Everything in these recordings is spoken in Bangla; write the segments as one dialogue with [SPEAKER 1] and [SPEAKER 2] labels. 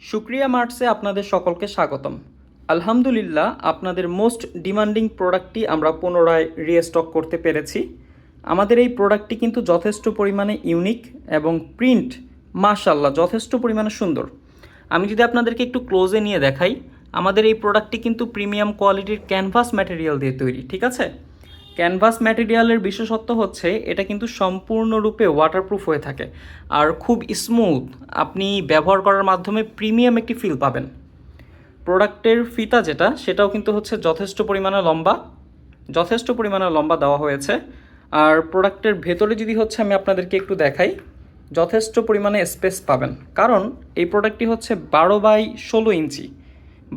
[SPEAKER 1] শুক্রিয়া মার্টসে আপনাদের সকলকে স্বাগতম। আলহামদুলিল্লাহ, আপনাদের মোস্ট ডিমান্ডিং প্রোডাক্টটি আমরা পুনরায় রিস্টক করতে পেরেছি। আমাদের এই প্রোডাক্টটি কিন্তু যথেষ্ট পরিমাণে ইউনিক এবং প্রিন্ট মাশাআল্লাহ যথেষ্ট পরিমাণে সুন্দর। আমি যদি আপনাদেরকে একটু ক্লোজে নিয়ে দেখাই, আমাদের এই প্রোডাক্টটি কিন্তু প্রিমিয়াম কোয়ালিটির ক্যানভাস ম্যাটেরিয়াল দিয়ে তৈরি, ঠিক আছে? ক্যানভাস ম্যাটেরিয়ালের বিশেষত্ব হচ্ছে এটা কিন্তু সম্পূর্ণরূপে ওয়াটারপ্রুফ হয়ে থাকে আর খুব স্মুথ। আপনি ব্যবহার করার মাধ্যমে প্রিমিয়াম একটি ফিল পাবেন। প্রোডাক্টের ফিতা যেটা, সেটাও কিন্তু হচ্ছে যথেষ্ট পরিমাণে লম্বা দেওয়া হয়েছে। আর প্রোডাক্টের ভেতরে যদি হচ্ছে আমি আপনাদেরকে একটু দেখাই, যথেষ্ট পরিমাণে স্পেস পাবেন, কারণ এই প্রোডাক্টটি হচ্ছে 12x16 ইঞ্চি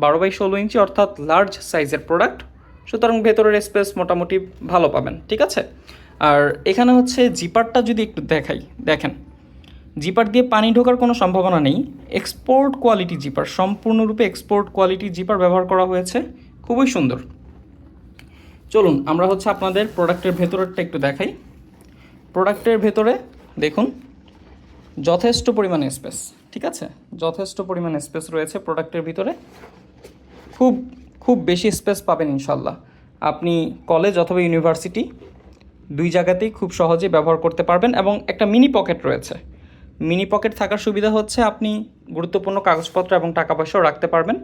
[SPEAKER 1] 12x16 ইঞ্চি, অর্থাৎ লার্জ সাইজের প্রোডাক্ট। সুতরাং ভেতরের স্পেস মোটামুটি ভালো পাবেন, ঠিক আছে? আর এখানে হচ্ছে জিপারটা যদি একটু দেখাই, দেখেন জিপার দিয়ে পানি ঢোকার কোনো সম্ভাবনা নেই। এক্সপোর্ট কোয়ালিটি জিপার, সম্পূর্ণরূপে এক্সপোর্ট কোয়ালিটি জিপার ব্যবহার করা হয়েছে, খুবই সুন্দর। চলুন আমরা হচ্ছে আপনাদের প্রোডাক্টের ভেতরেরটা একটু দেখাই। প্রোডাক্টের ভেতরে দেখুন যথেষ্ট পরিমাণে স্পেস, ঠিক আছে? যথেষ্ট পরিমাণে স্পেস রয়েছে প্রোডাক্টের ভিতরে, খুব খুব বেশি স্পেস পাবেন ইনশাল্লাহ। আপনি কলেজ অথবা ইউনিভার্সিটি দুই জায়গাতেই খুব সহজে ব্যবহার করতে পারবেন। এবং একটা মিনি পকেট রয়েছে। মিনি পকেট থাকার সুবিধা হচ্ছে আপনি গুরুত্বপূর্ণ কাগজপত্র এবং টাকা পয়সাও রাখতে পারবেন।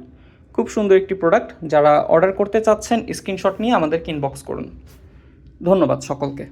[SPEAKER 1] খুব সুন্দর একটি প্রোডাক্ট। যারা অর্ডার করতে চাচ্ছেন স্ক্রিনশট নিয়ে আমাদেরকে ইনবক্স করুন। ধন্যবাদ সকলকে।